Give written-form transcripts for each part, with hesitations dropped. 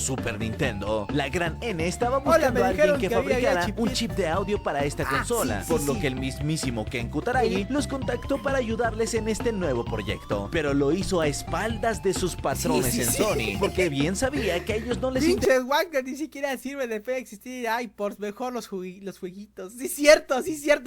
Super Nintendo. La gran N estaba buscando a alguien que fabricara un chip de audio para esta consola, por lo que el mismísimo Ken Kutaragi los contactó para ayudarles en este nuevo proyecto, pero lo hizo a espaldas de sus patrones en Sony, porque bien sabía que a ellos no les interesaba. Wagner ni siquiera sirve de fe existir iPods, mejor los jueguitos. Sí, cierto,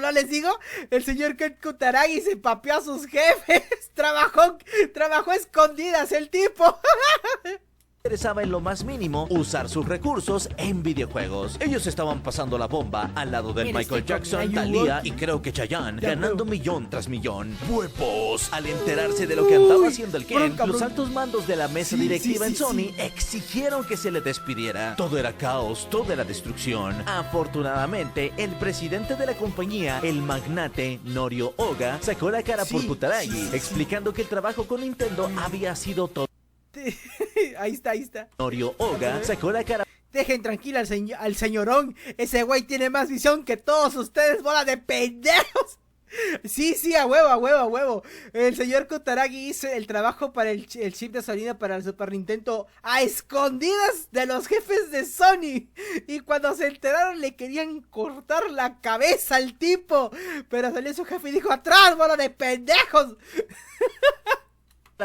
¿no les digo? El señor Ken Kutaragi se papeó a sus jefes, trabajó escondidas el tipo. Interesaba en lo más mínimo usar sus recursos en videojuegos. Ellos estaban pasando la bomba al lado del Michael Jackson, Thalía y creo que Chayanne, ganando millón tras millón. ¡Huevos! Al enterarse de lo que andaba haciendo el Ken, los altos mandos de la mesa directiva en Sony exigieron que se le despidiera. Todo era caos, todo era destrucción. Afortunadamente, el presidente de la compañía, el magnate Norio Oga, sacó la cara por Kutaragi, explicando que el trabajo con Nintendo había sido todo. Ahí está. Norio Oga sacó la cara. Dejen tranquila al señorón. Ese güey tiene más visión que todos ustedes, bola de pendejos. Sí, a huevo. El señor Kutaragi hizo el trabajo para el chip de sonido para el Super Nintendo a escondidas de los jefes de Sony. Y cuando se enteraron le querían cortar la cabeza al tipo. Pero salió su jefe y dijo: ¡atrás, bola de pendejos!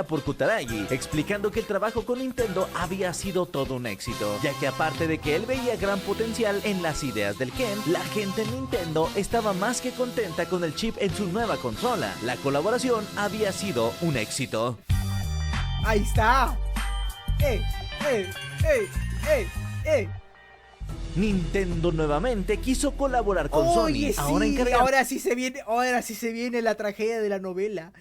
Por Kutaragi, explicando que el trabajo con Nintendo había sido todo un éxito, ya que aparte de que él veía gran potencial en las ideas del Ken, la gente en Nintendo estaba más que contenta con el chip en su nueva consola. La colaboración había sido un éxito. Ahí está. Nintendo nuevamente quiso colaborar con Sony. Ahora sí se viene la tragedia de la novela.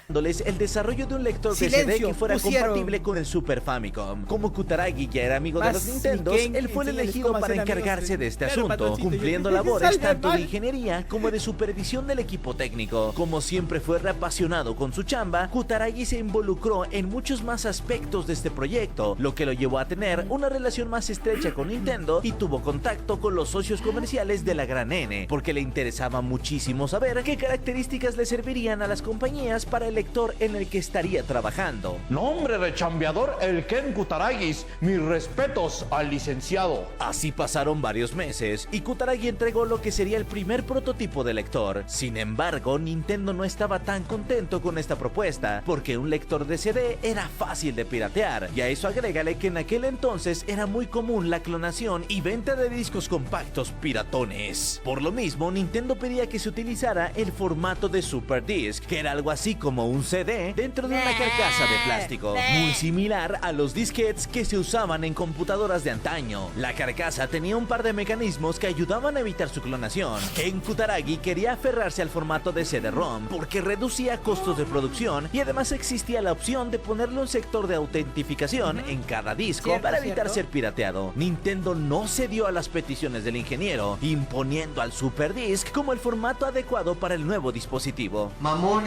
Dándoles el desarrollo de un lector de CD que fuera compatible con el Super Famicom. Como Kutaragi ya era amigo de los Nintendos, él fue el elegido para encargarse de este asunto, cumpliendo labores tanto de ingeniería como de supervisión del equipo técnico. Como siempre fue reapasionado con su chamba, Kutaragi se involucró en muchos más aspectos de este proyecto, lo que lo llevó a tener una relación más estrecha con Nintendo y tuvo contacto con los socios comerciales de la gran N, porque le interesaba muchísimo saber qué características le servirían a las compañías para el lector en el que estaría trabajando. Nombre de chambeador, el Ken Kutaragi. Mis respetos al licenciado. Así pasaron varios meses y Kutaragi entregó lo que sería el primer prototipo de lector. Sin embargo, Nintendo no estaba tan contento con esta propuesta, porque un lector de CD era fácil de piratear, y a eso agrégale que en aquel entonces era muy común la clonación y venta de discos compactos piratones. Por lo mismo, Nintendo pedía que se utilizara el formato de Super Disc, que era algo así como un CD dentro de una carcasa de plástico, muy similar a los disquetes que se usaban en computadoras de antaño. La carcasa tenía un par de mecanismos que ayudaban a evitar su clonación. Ken Kutaragi quería aferrarse al formato de CD-ROM porque reducía costos de producción y además existía la opción de ponerle un sector de autentificación en cada disco para evitar ser pirateado. Nintendo no cedió a las peticiones del ingeniero, imponiendo al Super Disc como el formato adecuado para el nuevo dispositivo. Mamón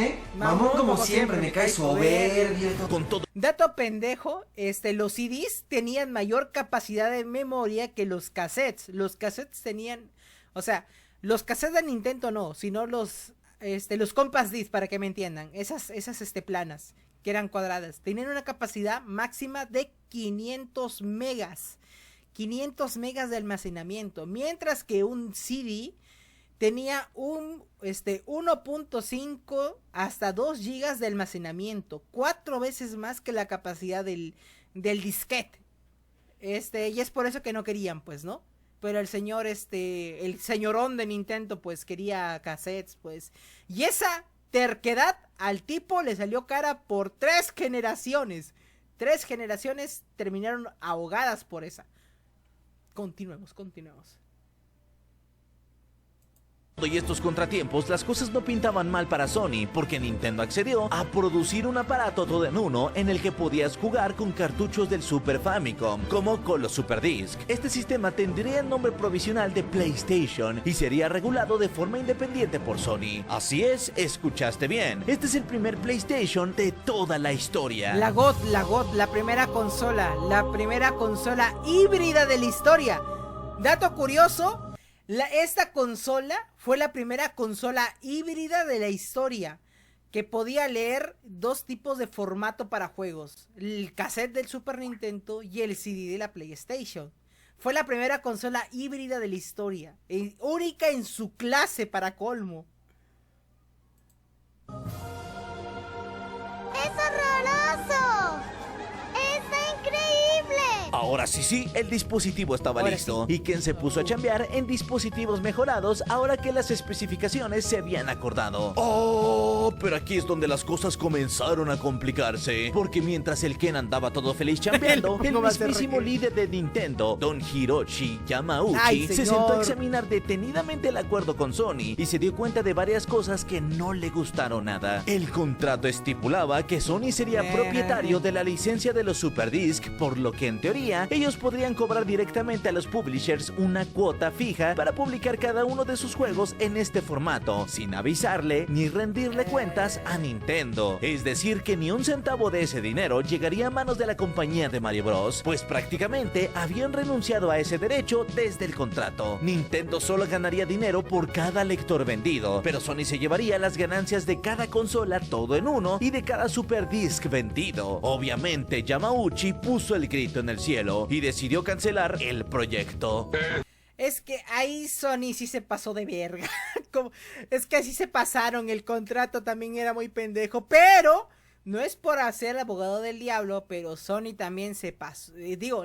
como siempre, me cae soberbio. Con todo. Dato pendejo, los CDs tenían mayor capacidad de memoria que los cassettes. Los cassettes tenían, o sea, los cassettes de Nintendo no, sino los compact disc, para que me entiendan. Esas planas, que eran cuadradas, tenían una capacidad máxima de 500 megas. 500 megas de almacenamiento, mientras que un CD tenía un 1.5 hasta 2 gigas de almacenamiento, 4 veces más que la capacidad del disquete. Y es por eso que no querían, pues, ¿no? Pero el señorón de Nintendo, pues, quería cassettes, pues. Y esa terquedad al tipo le salió cara por 3 generaciones. 3 generaciones terminaron ahogadas por esa. Continuemos. Y estos contratiempos, las cosas no pintaban mal para Sony, porque Nintendo accedió a producir un aparato todo en uno en el que podías jugar con cartuchos del Super Famicom, como con los Super Disc. Este sistema tendría el nombre provisional de PlayStation y sería regulado de forma independiente por Sony. Así es, escuchaste bien. Este es el primer PlayStation de toda la historia. La GOT, la primera consola híbrida de la historia. Dato curioso. Esta consola fue la primera consola híbrida de la historia. que podía leer dos tipos de formato para juegos, el cassette del Super Nintendo y el CD de la PlayStation. Fue la primera consola híbrida de la historia, única en su clase para colmo. ¡Es horroroso! ¡Está increíble! Ahora sí, el dispositivo estaba Ahora listo. sí. Y Ken se puso a chambear en dispositivos mejorados ahora que las especificaciones se habían acordado. ¡Oh! Pero aquí es donde las cosas comenzaron a complicarse. Porque mientras el Ken andaba todo feliz chambeando, el ¿Cómo va a ser mismísimo Ricky? líder de Nintendo, Don Hiroshi Yamauchi, ¡Ay, se señor! sentó a examinar detenidamente el acuerdo con Sony y se dio cuenta de varias cosas que no le gustaron nada. El contrato estipulaba que Sony sería propietario de la licencia de los Super Disc, por lo que en teoría ellos podrían cobrar directamente a los publishers una cuota fija para publicar cada uno de sus juegos en este formato, sin avisarle ni rendirle cuentas a Nintendo. Es decir, que ni un centavo de ese dinero llegaría a manos de la compañía de Mario Bros, pues prácticamente habían renunciado a ese derecho desde el contrato. Nintendo solo ganaría dinero por cada lector vendido, pero Sony se llevaría las ganancias de cada consola todo en uno y de cada Super Disc vendido. Obviamente, Yamauchi puso el grito en el cielo y decidió cancelar el proyecto. Es que ahí Sony sí se pasó de verga. Es que así se pasaron. El contrato también era muy pendejo. Pero no es por hacer abogado del diablo, pero Sony también se pasó.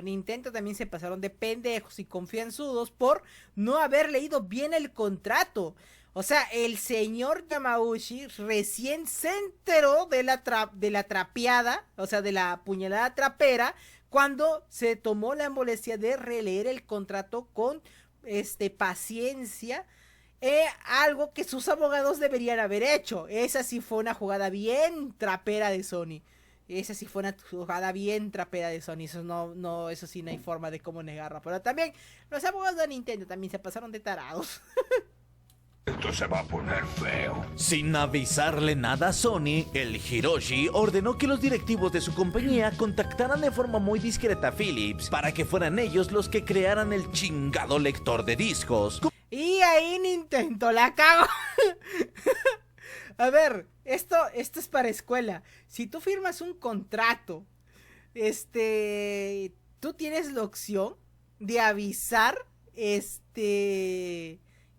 Nintendo también se pasaron de pendejos y confianzudos por no haber leído bien el contrato. O sea, el señor Yamauchi recién se enteró de la trapeada, o sea, de la puñalada trapera, cuando se tomó la molestia de releer el contrato con paciencia, algo que sus abogados deberían haber hecho. Esa sí fue una jugada bien trapera de Sony. Eso sí no hay forma de cómo negarlo. Pero también los abogados de Nintendo también se pasaron de tarados. Esto se va a poner feo. Sin avisarle nada a Sony, el Hiroshi ordenó que los directivos de su compañía contactaran de forma muy discreta a Philips para que fueran ellos los que crearan el chingado lector de discos. Y ahí Nintendo la cago. A ver, esto es para escuela. Si tú firmas un contrato, tú tienes la opción de avisar,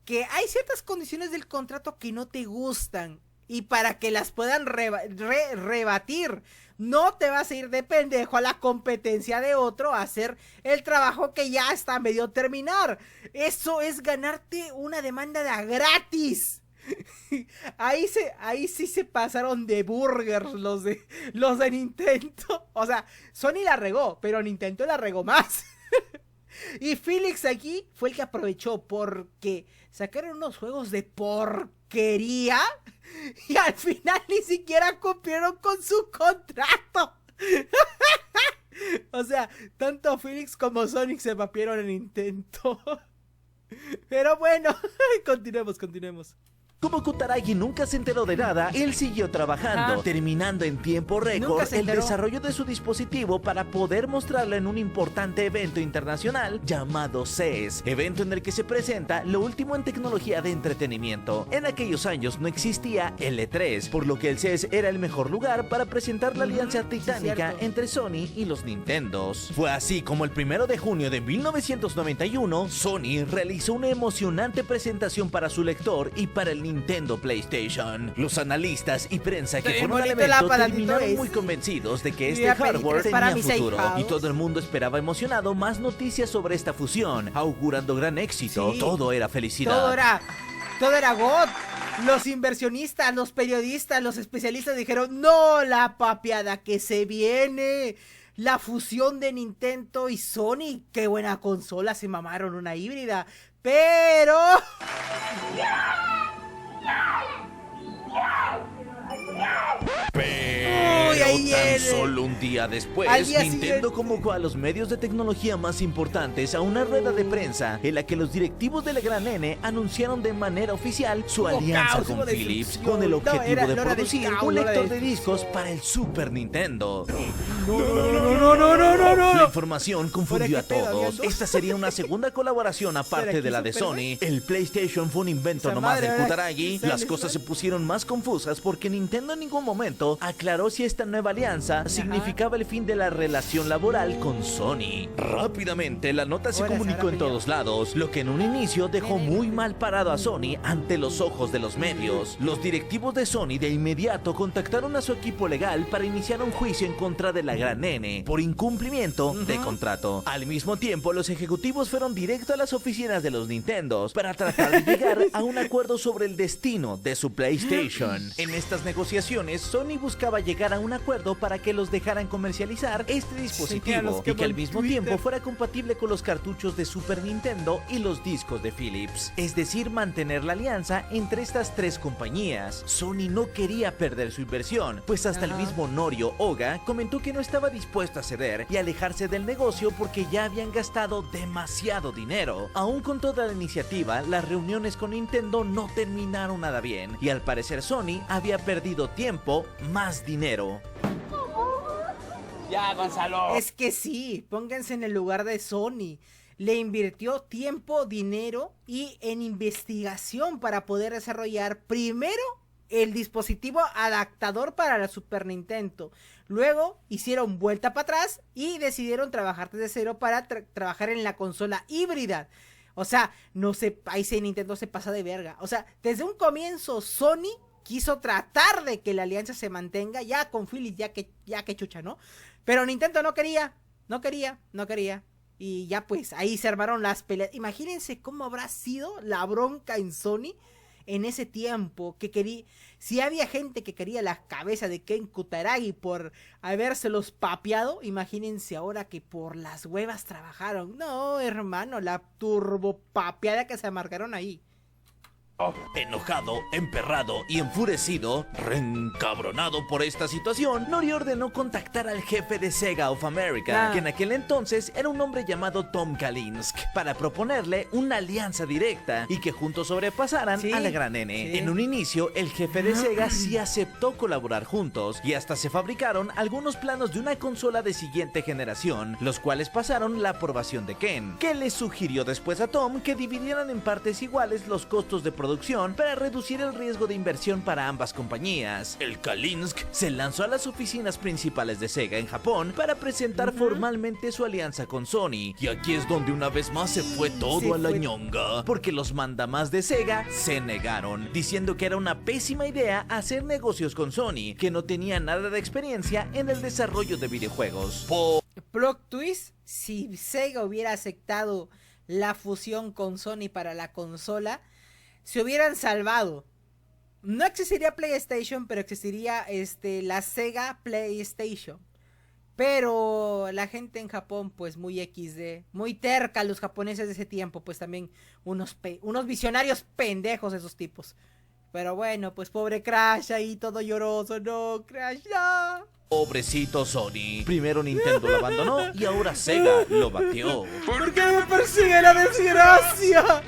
que hay ciertas condiciones del contrato que no te gustan y para que las puedan rebatir. No te vas a ir de pendejo a la competencia de otro a hacer el trabajo que ya está a medio terminar. Eso es ganarte una demanda de gratis. Ahí sí se pasaron de burgers los de Nintendo. O sea, Sony la regó, pero Nintendo la regó más. Y Philips aquí fue el que aprovechó porque sacaron unos juegos de porquería y al final ni siquiera cumplieron con su contrato. O sea, tanto Philips como Sonic se papieron en Nintendo. Pero bueno, continuemos. Como Kutaragi nunca se enteró de nada, él siguió trabajando, terminando en tiempo récord el desarrollo de su dispositivo para poder mostrarlo en un importante evento internacional llamado CES, evento en el que se presenta lo último en tecnología de entretenimiento. En aquellos años no existía el E3, por lo que el CES era el mejor lugar para presentar la alianza titánica entre Sony y los Nintendos. Fue así como el 1 de junio de 1991, Sony realizó una emocionante presentación para su lector y para el Nintendo PlayStation. Los analistas y prensa que fueron al evento terminaron muy convencidos de que este hardware tenía futuro y todo el mundo esperaba emocionado más noticias sobre esta fusión, augurando gran éxito. Sí. Todo era felicidad. Todo era God. Los inversionistas, los periodistas, los especialistas dijeron, no, la papeada que se viene. La fusión de Nintendo y Sony. Qué buena consola, se mamaron una híbrida. Pero... Tan solo un día después, Nintendo convocó a los medios de tecnología más importantes a una rueda de prensa en la que los directivos de la Gran N anunciaron de manera oficial su alianza con Philips con el objetivo de producir un lector de discos para el Super Nintendo. No. información confundió a ¿Qué pedo? todos. ¿Habían dos? Esta sería una segunda colaboración aparte de la de Sony. El PlayStation fue un invento Esa nomás madre, del ahora Kutaragi. sí Las sale, cosas se sale. pusieron más confusas porque Nintendo en ningún momento aclaró si esta nueva alianza significaba el fin de la relación laboral con Sony. Rápidamente la nota se Ahora se comunicó habrá en todos lados, lo que en un inicio dejó muy mal parado a Sony ante los ojos de los medios. Los directivos de Sony de inmediato contactaron a su equipo legal para iniciar un juicio en contra de la gran N por incumplimiento de contrato. Al mismo tiempo, los ejecutivos fueron directo a las oficinas de los Nintendos para tratar de llegar a un acuerdo sobre el destino de su PlayStation. En estas negociaciones, Sony buscaba llegar a un acuerdo para que los dejaran comercializar este dispositivo los y que al quemó en mismo Twitter. tiempo fuera compatible con los cartuchos de Super Nintendo y los discos de Philips. Es decir, mantener la alianza entre estas tres compañías. Sony no quería perder su inversión, pues hasta el mismo Norio Oga comentó que no estaba dispuesto a ceder y alejarse del negocio porque ya habían gastado demasiado dinero. Aún con toda la iniciativa, las reuniones con Nintendo no terminaron nada bien y al parecer Sony había perdido tiempo más dinero. Ya, Gonzalo. Es que sí, pónganse en el lugar de Sony. Le invirtió tiempo, dinero y en investigación para poder desarrollar primero el dispositivo adaptador para la Super Nintendo. Luego hicieron vuelta para atrás y decidieron trabajar desde cero para trabajar en la consola híbrida. O sea, no sé, ahí sí Nintendo se pasa de verga. O sea, desde un comienzo Sony quiso tratar de que la alianza se mantenga ya con Philips, ya que chucha, ¿no? Pero Nintendo no quería. Y ya pues, ahí se armaron las peleas. Imagínense cómo habrá sido la bronca en Sony en ese tiempo. Si había gente que quería la cabeza de Ken Kutaragi por habérselos papeado, imagínense ahora que por las huevas trabajaron. No, hermano, la turbo papeada que se amargaron ahí. Enojado, emperrado y enfurecido, reencabronado por esta situación, Nori ordenó contactar al jefe de Sega of America, que en aquel entonces era un hombre llamado Tom Kalinske, para proponerle una alianza directa y que juntos sobrepasaran a la gran N. Sí. En un inicio, el jefe de Sega sí aceptó colaborar juntos y hasta se fabricaron algunos planos de una consola de siguiente generación, los cuales pasaron la aprobación de Ken, que le sugirió después a Tom que dividieran en partes iguales los costos de producción para reducir el riesgo de inversión para ambas compañías. El Kalinske se lanzó a las oficinas principales de Sega en Japón para presentar formalmente su alianza con Sony. Y aquí es donde una vez más se fue todo a la ñonga, porque los mandamás de Sega se negaron, diciendo que era una pésima idea hacer negocios con Sony, que no tenía nada de experiencia en el desarrollo de videojuegos. Plot twist, si Sega hubiera aceptado la fusión con Sony para la consola, se hubieran salvado. No existiría PlayStation, pero existiría la Sega PlayStation. Pero la gente en Japón, pues muy XD, muy terca, los japoneses de ese tiempo, pues también unos visionarios pendejos esos tipos. Pero bueno, pues pobre Crash ahí todo lloroso, no, Crash, no. Pobrecito Sony. Primero Nintendo lo abandonó y ahora Sega lo batió. ¿Por qué me persigue la desgracia?